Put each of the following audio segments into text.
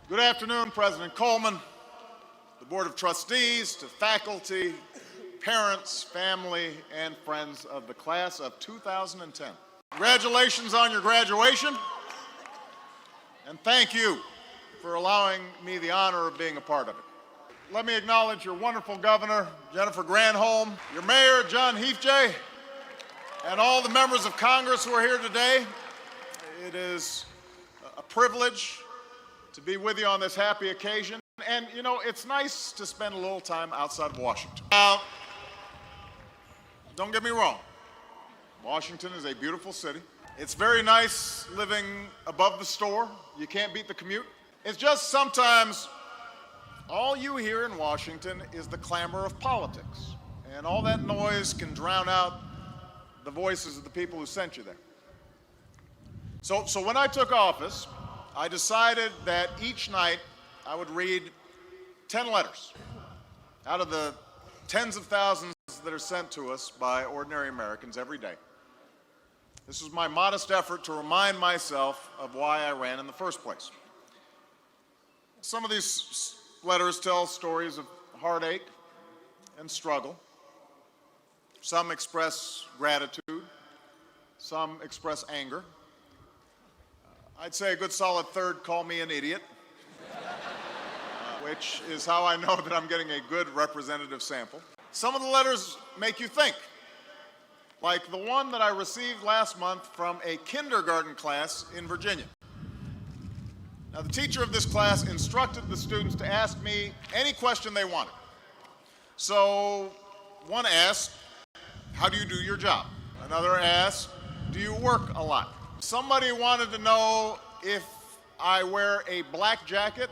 Good afternoon, President Coleman, the Board of Trustees, to faculty, parents, family, and friends of the class of 2010. Congratulations on your graduation, and thank you for allowing me the honor of being a part of it. Let me acknowledge your wonderful governor, Jennifer Granholm, your mayor, John Heafjay, and all the members of Congress who are here today. It is a privilege to be with you on this happy occasion. And, you know, it's nice to spend a little time outside of Washington. Now, don't get me wrong. Washington is a beautiful city. It's very nice living above the store. You can't beat the commute. It's just sometimes all you hear in Washington is the clamor of politics. And all that noise can drown out the voices of the people who sent you there. So when I took office, I decided that each night I would read 10 letters out of the tens of thousands that are sent to us by ordinary Americans every day. This was my modest effort to remind myself of why I ran in the first place. Some of these letters tell stories of heartache and struggle. Some express gratitude. Some express anger. I'd say a good solid third call me an idiot, which is how I know that I'm getting a good representative sample. Some of the letters make you think, like the one that I received last month from a kindergarten class in Virginia. Now, the teacher of this class instructed the students to ask me any question they wanted. So one asked, how do you do your job? Another asked, do you work a lot? Somebody wanted to know if I wear a black jacket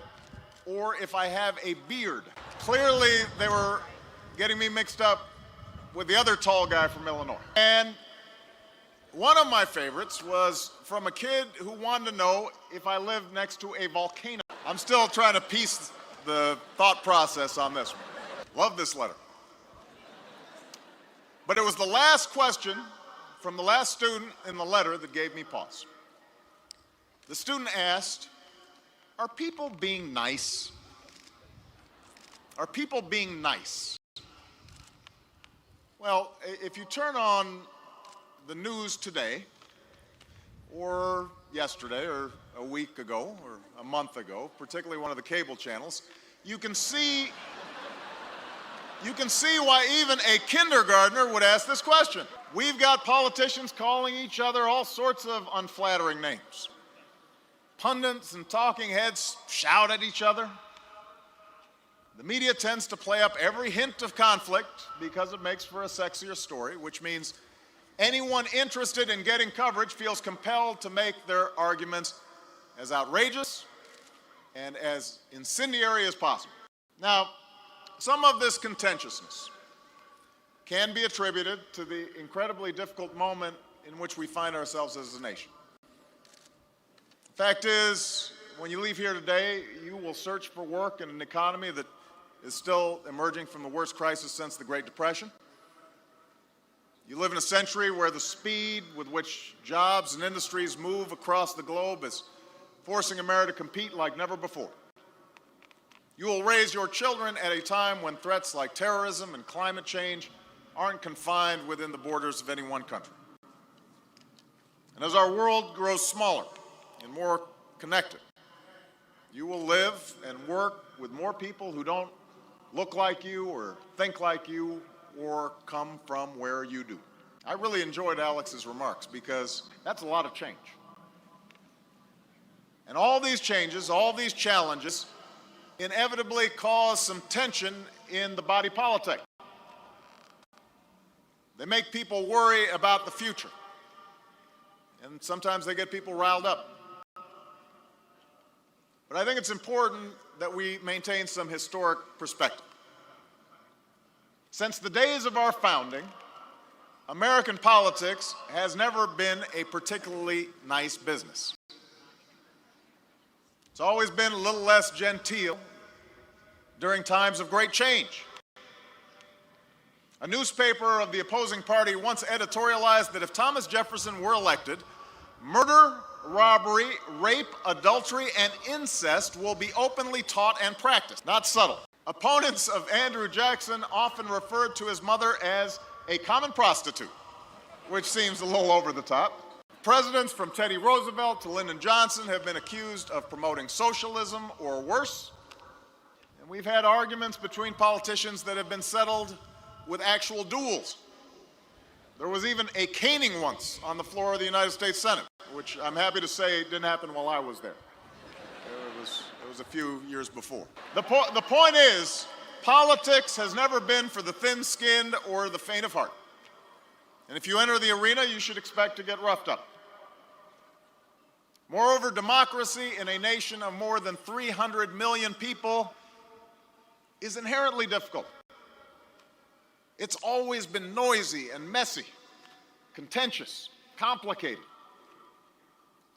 or if I have a beard. Clearly, they were getting me mixed up with the other tall guy from Illinois. And one of my favorites was from a kid who wanted to know if I lived next to a volcano. I'm still trying to piece the thought process on this one. Love this letter. But it was the last question from the last student in the letter that gave me pause. The student asked, are people being nice? Are people being nice? Well, if you turn on the news today, or yesterday, or a week ago, or a month ago, particularly one of the cable channels, you can see why even a kindergartner would ask this question. We've got politicians calling each other all sorts of unflattering names. Pundits and talking heads shout at each other. The media tends to play up every hint of conflict because it makes for a sexier story, which means anyone interested in getting coverage feels compelled to make their arguments as outrageous and as incendiary as possible. Now, some of this contentiousness can be attributed to the incredibly difficult moment in which we find ourselves as a nation. Fact is, when you leave here today, you will search for work in an economy that is still emerging from the worst crisis since the Great Depression. You live in a century where the speed with which jobs and industries move across the globe is forcing America to compete like never before. You will raise your children at a time when threats like terrorism and climate change aren't confined within the borders of any one country. And as our world grows smaller and more connected, you will live and work with more people who don't look like you or think like you or come from where you do. I really enjoyed Alex's remarks because that's a lot of change. And all these changes, all these challenges, inevitably cause some tension in the body politic. They make people worry about the future. And sometimes they get people riled up. But I think it's important that we maintain some historic perspective. Since the days of our founding, American politics has never been a particularly nice business. It's always been a little less genteel during times of great change. A newspaper of the opposing party once editorialized that if Thomas Jefferson were elected, murder robbery, rape, adultery, and incest will be openly taught and practiced, not subtle. Opponents of Andrew Jackson often referred to his mother as a common prostitute, which seems a little over the top. Presidents from Teddy Roosevelt to Lyndon Johnson have been accused of promoting socialism or worse. And we've had arguments between politicians that have been settled with actual duels. There was even a caning once on the floor of the United States Senate, which I'm happy to say didn't happen while I was there. It was a few years before. The point is, politics has never been for the thin-skinned or the faint of heart. And if you enter the arena, you should expect to get roughed up. Moreover, democracy in a nation of more than 300 million people is inherently difficult. It's always been noisy and messy, contentious, complicated.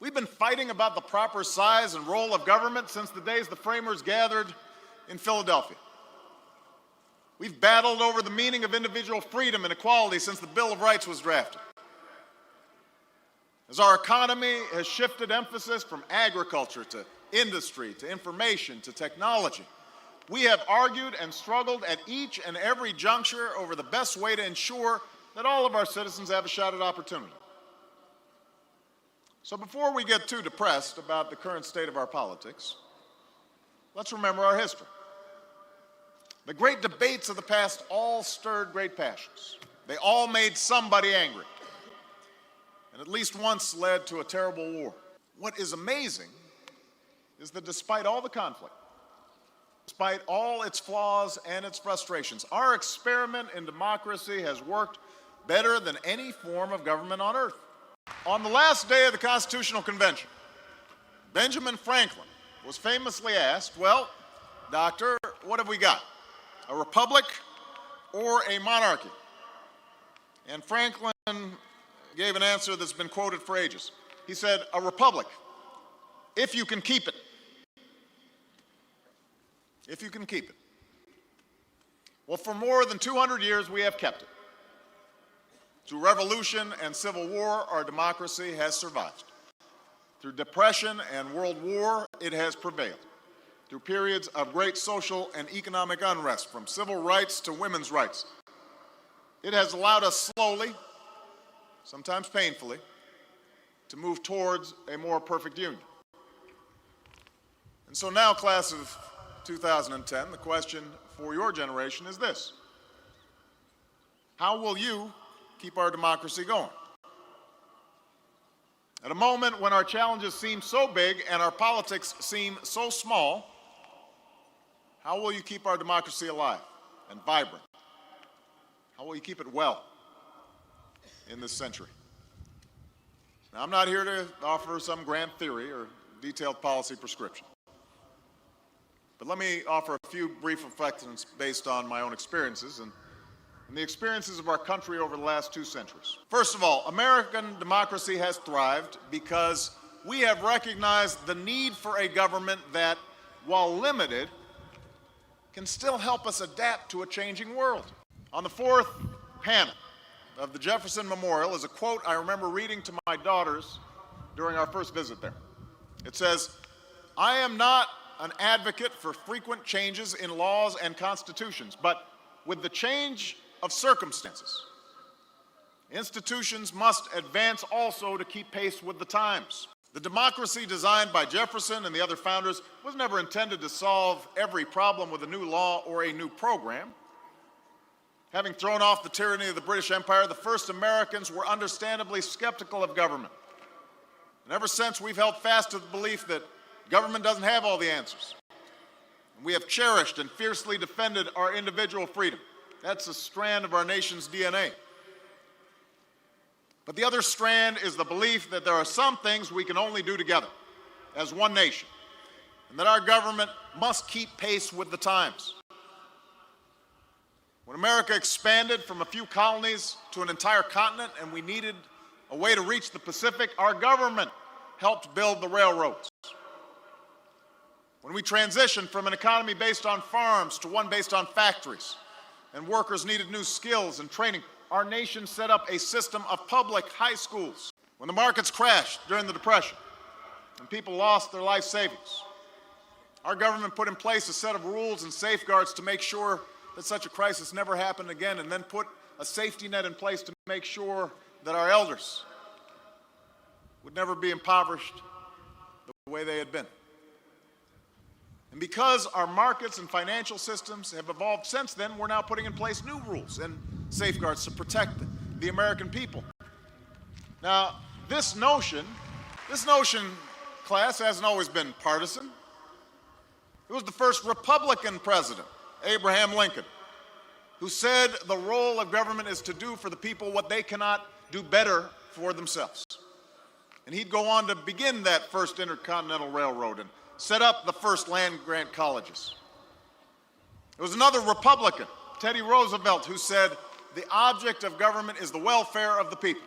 We've been fighting about the proper size and role of government since the days the framers gathered in Philadelphia. We've battled over the meaning of individual freedom and equality since the Bill of Rights was drafted. As our economy has shifted emphasis from agriculture to industry, to information, to technology, we have argued and struggled at each and every juncture over the best way to ensure that all of our citizens have a shot at opportunity. So before we get too depressed about the current state of our politics, let's remember our history. The great debates of the past all stirred great passions. They all made somebody angry, and at least once led to a terrible war. What is amazing is that despite all the conflict, despite all its flaws and its frustrations, our experiment in democracy has worked better than any form of government on earth. On the last day of the Constitutional Convention, Benjamin Franklin was famously asked, well, doctor, what have we got? A republic or a monarchy? And Franklin gave an answer that's been quoted for ages. He said, a republic, if you can keep it. If you can keep it. Well, for more than 200 years, we have kept it. Through revolution and civil war, our democracy has survived. Through depression and world war, it has prevailed. Through periods of great social and economic unrest, from civil rights to women's rights, it has allowed us slowly, sometimes painfully, to move towards a more perfect union. And so now, class of 2010, the question for your generation is this: how will you keep our democracy going? At a moment when our challenges seem so big and our politics seem so small, how will you keep our democracy alive and vibrant? How will you keep it well in this century? Now, I'm not here to offer some grand theory or detailed policy prescription. But let me offer a few brief reflections based on my own experiences and the experiences of our country over the last 2 centuries. First of all, American democracy has thrived because we have recognized the need for a government that, while limited, can still help us adapt to a changing world. On the 4th panel of the Jefferson Memorial is a quote I remember reading to my daughters during our first visit there. It says, "I am not an advocate for frequent changes in laws and constitutions, but with the change of circumstances, institutions must advance also to keep pace with the times." The democracy designed by Jefferson and the other founders was never intended to solve every problem with a new law or a new program. Having thrown off the tyranny of the British Empire, the first Americans were understandably skeptical of government. And ever since, we've held fast to the belief that government doesn't have all the answers. And we have cherished and fiercely defended our individual freedom. That's a strand of our nation's DNA. But the other strand is the belief that there are some things we can only do together as one nation, and that our government must keep pace with the times. When America expanded from a few colonies to an entire continent and we needed a way to reach the Pacific, our government helped build the railroads. When we transitioned from an economy based on farms to one based on factories, and workers needed new skills and training, our nation set up a system of public high schools. When the markets crashed during the Depression, and people lost their life savings. Our government put in place a set of rules and safeguards to make sure that such a crisis never happened again, and then put a safety net in place to make sure that our elders would never be impoverished the way they had been. And because our markets and financial systems have evolved since then, we're now putting in place new rules and safeguards to protect the American people. Now, this notion, class, hasn't always been partisan. It was the first Republican president, Abraham Lincoln, who said the role of government is to do for the people what they cannot do better for themselves. And he'd go on to begin that first intercontinental railroad and set up the first land-grant colleges. It was another Republican, Teddy Roosevelt, who said the object of government is the welfare of the people.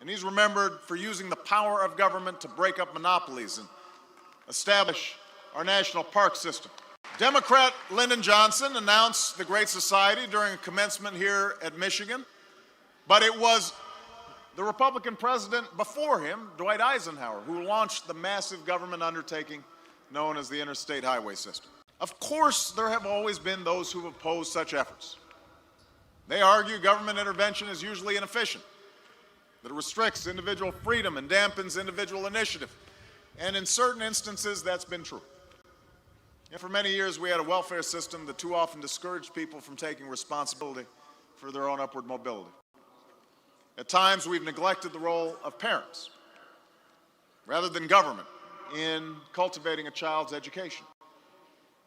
And he's remembered for using the power of government to break up monopolies and establish our national park system. Democrat Lyndon Johnson announced the Great Society during a commencement here at Michigan, but it was the Republican president before him, Dwight Eisenhower, who launched the massive government undertaking known as the Interstate Highway System. Of course, there have always been those who have opposed such efforts. They argue government intervention is usually inefficient, that it restricts individual freedom and dampens individual initiative. And in certain instances, that's been true. And for many years, we had a welfare system that too often discouraged people from taking responsibility for their own upward mobility. At times, we've neglected the role of parents rather than government in cultivating a child's education.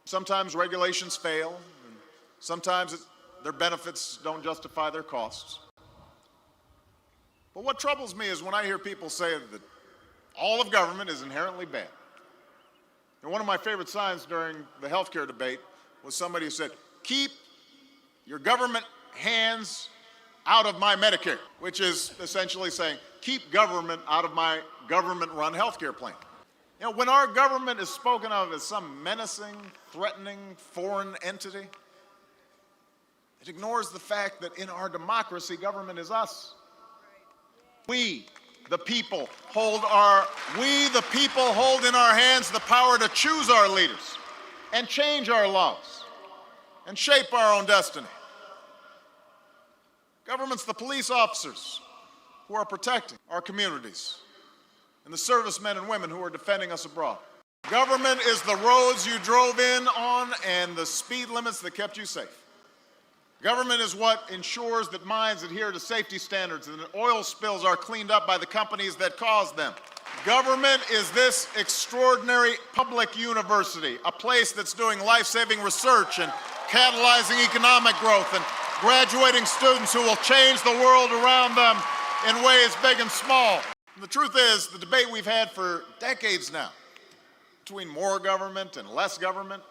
Sometimes regulations fail, and sometimes their benefits don't justify their costs. But what troubles me is when I hear people say that all of government is inherently bad. And one of my favorite signs during the healthcare debate was somebody who said, "Keep your government hands out of my Medicare," which is essentially saying, keep government out of my government-run healthcare plan. You know, when our government is spoken of as some menacing, threatening, foreign entity, it ignores the fact that in our democracy, government is us. We, the people, hold in our hands the power to choose our leaders and change our laws and shape our own destiny. Government's the police officers who are protecting our communities and the servicemen and women who are defending us abroad. Government is the roads you drove in on and the speed limits that kept you safe. Government is what ensures that mines adhere to safety standards and that oil spills are cleaned up by the companies that caused them. Government is this extraordinary public university, a place that's doing life-saving research and catalyzing economic growth and graduating students who will change the world around them in ways big and small. And the truth is, the debate we've had for decades now between more government and less government,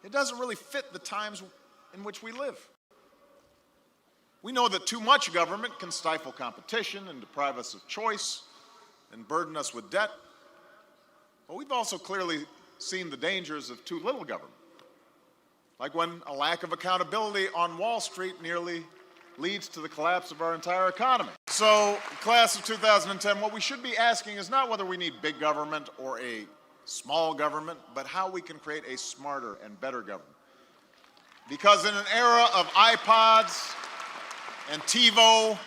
it doesn't really fit the times in which we live. We know that too much government can stifle competition and deprive us of choice and burden us with debt. But we've also clearly seen the dangers of too little government, like when a lack of accountability on Wall Street nearly leads to the collapse of our entire economy. So, class of 2010, what we should be asking is not whether we need big government or a small government, but how we can create a smarter and better government. Because in an era of iPods and TiVo,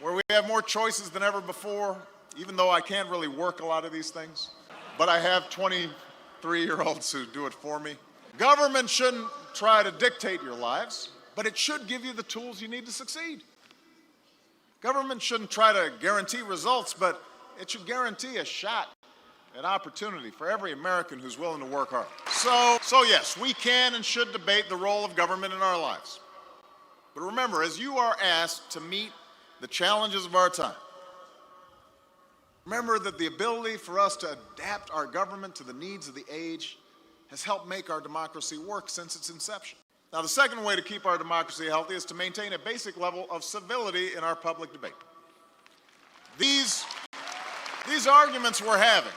where we have more choices than ever before, even though I can't really work a lot of these things, but I have 23-year-olds who do it for me. Government shouldn't try to dictate your lives, but it should give you the tools you need to succeed. Government shouldn't try to guarantee results, but it should guarantee a shot, an opportunity for every American who's willing to work hard. So yes, we can and should debate the role of government in our lives. But remember, as you are asked to meet the challenges of our time, remember that the ability for us to adapt our government to the needs of the age has helped make our democracy work since its inception. Now, the second way to keep our democracy healthy is to maintain a basic level of civility in our public debate. These arguments we're having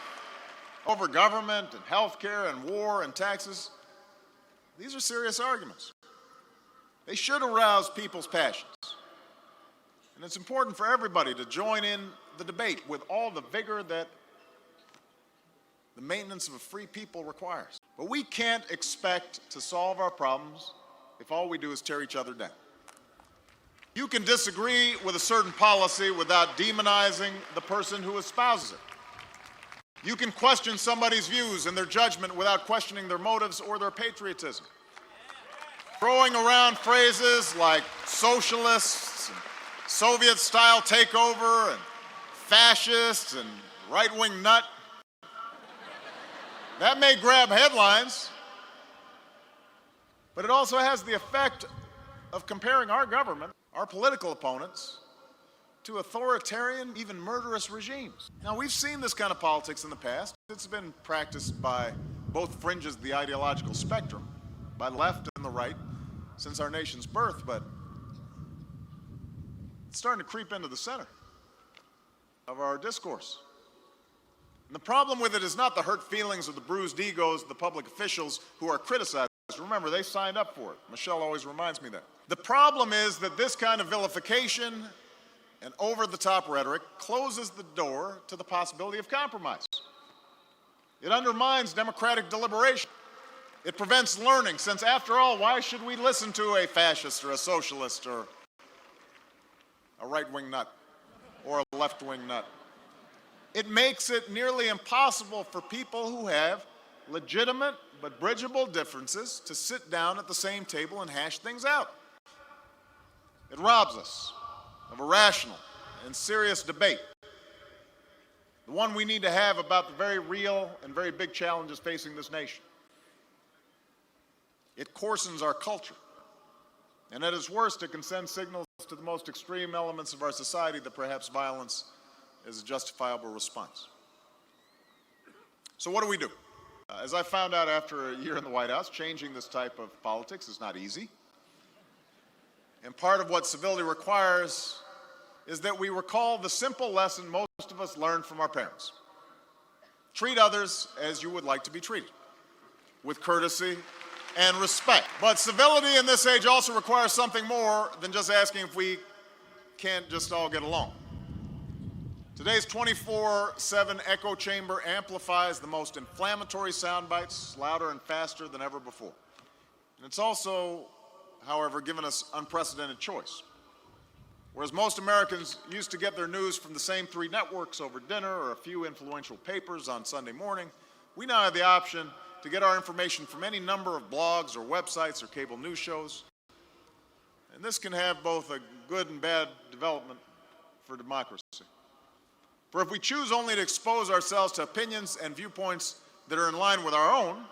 over government and healthcare and war and taxes, these are serious arguments. They should arouse people's passions. And it's important for everybody to join in the debate with all the vigor that the maintenance of a free people requires. But we can't expect to solve our problems if all we do is tear each other down. You can disagree with a certain policy without demonizing the person who espouses it. You can question somebody's views and their judgment without questioning their motives or their patriotism. Throwing around phrases like socialists, and Soviet-style takeover, and fascists, and right-wing nut, that may grab headlines, but it also has the effect of comparing our government, our political opponents, to authoritarian, even murderous regimes. Now, we've seen this kind of politics in the past. It's been practiced by both fringes of the ideological spectrum, by the left and the right, since our nation's birth, but it's starting to creep into the center of our discourse. And the problem with it is not the hurt feelings or the bruised egos of the public officials who are criticized. Remember, they signed up for it. Michelle always reminds me that. The problem is that this kind of vilification and over-the-top rhetoric closes the door to the possibility of compromise. It undermines democratic deliberation. It prevents learning, since after all, why should we listen to a fascist or a socialist or a right-wing nut or a left-wing nut? It makes it nearly impossible for people who have legitimate but bridgeable differences to sit down at the same table and hash things out. It robs us of a rational and serious debate, the one we need to have about the very real and very big challenges facing this nation. It coarsens our culture, and at its worst, it can send signals to the most extreme elements of our society that perhaps violence is a justifiable response. So what do we do? As I found out after a year in the White House, changing this type of politics is not easy. And part of what civility requires is that we recall the simple lesson most of us learned from our parents. Treat others as you would like to be treated, with courtesy and respect. But civility in this age also requires something more than just asking if we can't just all get along. Today's 24/7 echo chamber amplifies the most inflammatory sound bites louder and faster than ever before. And it's also, however, given us unprecedented choice. Whereas most Americans used to get their news from the same 3 networks over dinner or a few influential papers on Sunday morning, we now have the option to get our information from any number of blogs or websites or cable news shows. And this can have both a good and bad development for democracy. For if we choose only to expose ourselves to opinions and viewpoints that are in line with our own,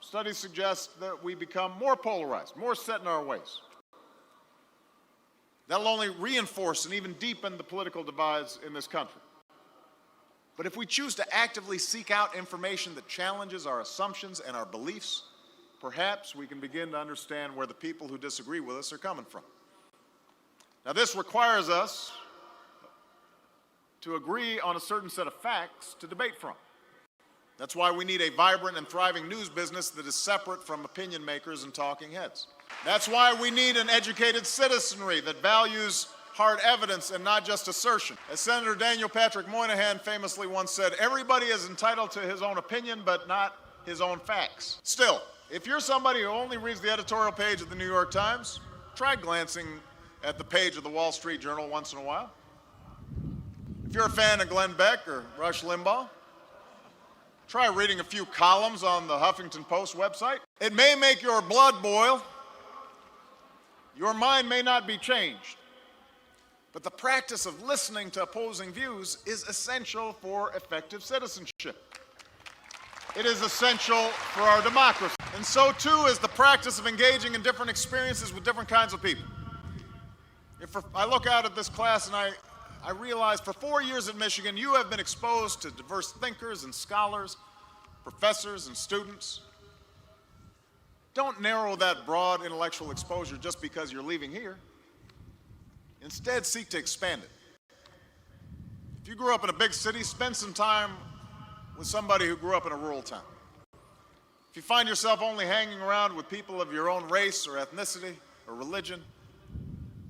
studies suggest that we become more polarized, more set in our ways. That'll only reinforce and even deepen the political divides in this country. But if we choose to actively seek out information that challenges our assumptions and our beliefs, perhaps we can begin to understand where the people who disagree with us are coming from. Now, this requires us to agree on a certain set of facts to debate from. That's why we need a vibrant and thriving news business that is separate from opinion makers and talking heads. That's why we need an educated citizenry that values hard evidence and not just assertion. As Senator Daniel Patrick Moynihan famously once said, everybody is entitled to his own opinion, but not his own facts. Still, if you're somebody who only reads the editorial page of the New York Times, try glancing at the page of the Wall Street Journal once in a while. If you're a fan of Glenn Beck or Rush Limbaugh, try reading a few columns on the Huffington Post website. It may make your blood boil. Your mind may not be changed. But the practice of listening to opposing views is essential for effective citizenship. It is essential for our democracy. And so too is the practice of engaging in different experiences with different kinds of people. If I look out at this class and I realize for 4 years at Michigan, you have been exposed to diverse thinkers and scholars, professors and students. Don't narrow that broad intellectual exposure just because you're leaving here. Instead, seek to expand it. If you grew up in a big city, spend some time with somebody who grew up in a rural town. If you find yourself only hanging around with people of your own race or ethnicity or religion,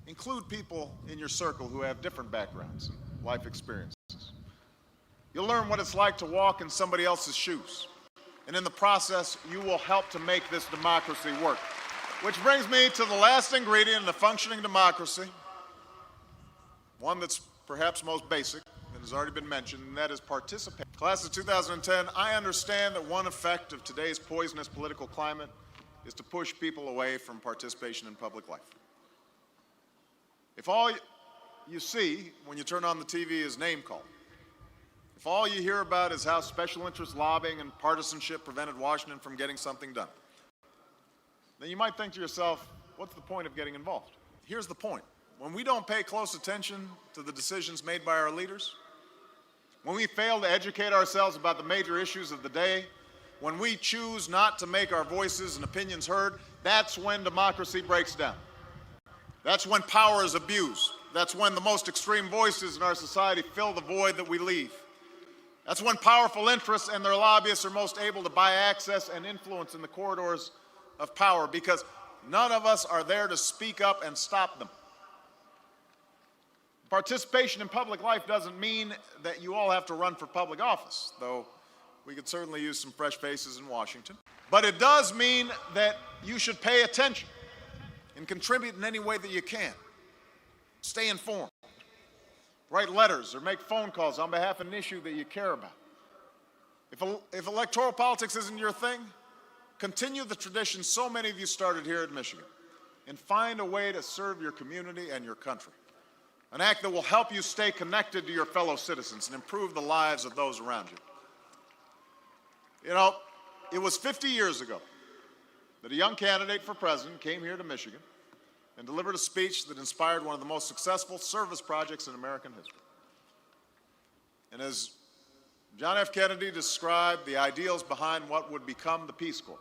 include people in your circle who have different backgrounds and life experiences. You'll learn what it's like to walk in somebody else's shoes. And in the process, you will help to make this democracy work. Which brings me to the last ingredient in a functioning democracy, one that's perhaps most basic and has already been mentioned, and that is participation. Class of 2010, I understand that one effect of today's poisonous political climate is to push people away from participation in public life. If all you see when you turn on the TV is name calling, if all you hear about is how special interest lobbying and partisanship prevented Washington from getting something done, then you might think to yourself, what's the point of getting involved? Here's the point. When we don't pay close attention to the decisions made by our leaders, when we fail to educate ourselves about the major issues of the day, when we choose not to make our voices and opinions heard, that's when democracy breaks down. That's when power is abused. That's when the most extreme voices in our society fill the void that we leave. That's when powerful interests and their lobbyists are most able to buy access and influence in the corridors of power, because none of us are there to speak up and stop them. Participation in public life doesn't mean that you all have to run for public office, though we could certainly use some fresh faces in Washington. But it does mean that you should pay attention and contribute in any way that you can. Stay informed. Write letters or make phone calls on behalf of an issue that you care about. If electoral politics isn't your thing, continue the tradition so many of you started here at Michigan and find a way to serve your community and your country. An act that will help you stay connected to your fellow citizens and improve the lives of those around you. You know, it was 50 years ago that a young candidate for president came here to Michigan and delivered a speech that inspired one of the most successful service projects in American history. And as John F. Kennedy described the ideals behind what would become the Peace Corps,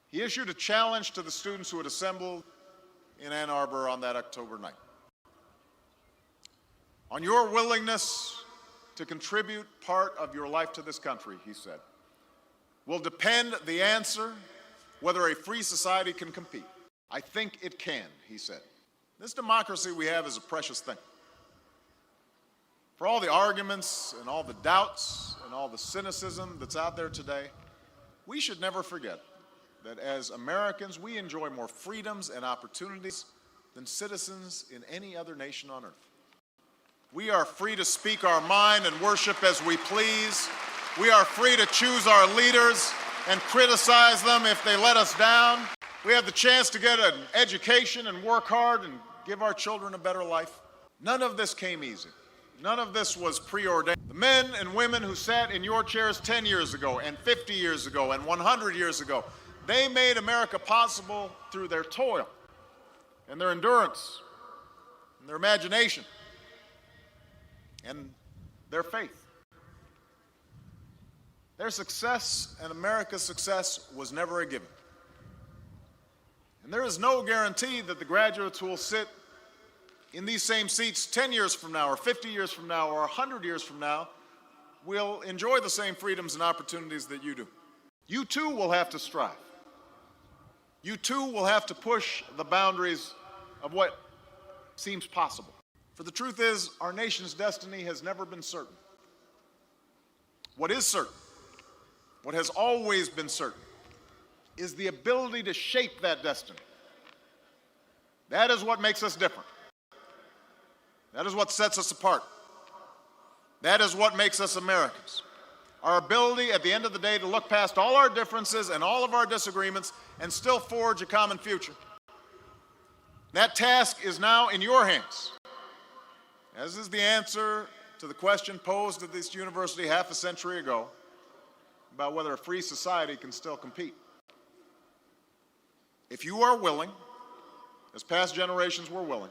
he issued a challenge to the students who had assembled in Ann Arbor on that October night. On your willingness to contribute part of your life to this country, he said, will depend the answer whether a free society can compete. I think it can, he said. This democracy we have is a precious thing. For all the arguments and all the doubts and all the cynicism that's out there today, we should never forget that as Americans, we enjoy more freedoms and opportunities than citizens in any other nation on earth. We are free to speak our mind and worship as we please. We are free to choose our leaders and criticize them if they let us down. We have the chance to get an education and work hard and give our children a better life. None of this came easy. None of this was preordained. The men and women who sat in your chairs 10 years ago and 50 years ago and 100 years ago, they made America possible through their toil and their endurance and their imagination and their faith. Their success and America's success was never a given. And there is no guarantee that the graduates who will sit in these same seats 10 years from now or 50 years from now or 100 years from now will enjoy the same freedoms and opportunities that you do. You too will have to strive. You too will have to push the boundaries of what seems possible. For the truth is, our nation's destiny has never been certain. What is certain, what has always been certain, is the ability to shape that destiny. That is what makes us different. That is what sets us apart. That is what makes us Americans. Our ability at the end of the day to look past all our differences and all of our disagreements and still forge a common future. That task is now in your hands, as is the answer to the question posed at this university half a century ago about whether a free society can still compete. If you are willing, as past generations were willing,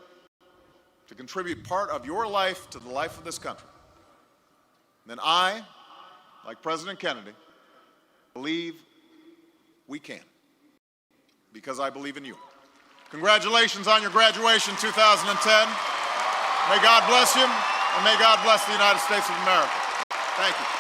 to contribute part of your life to the life of this country, then I, like President Kennedy, believe we can, because I believe in you. Congratulations on your graduation 2010. May God bless you, and may God bless the United States of America. Thank you.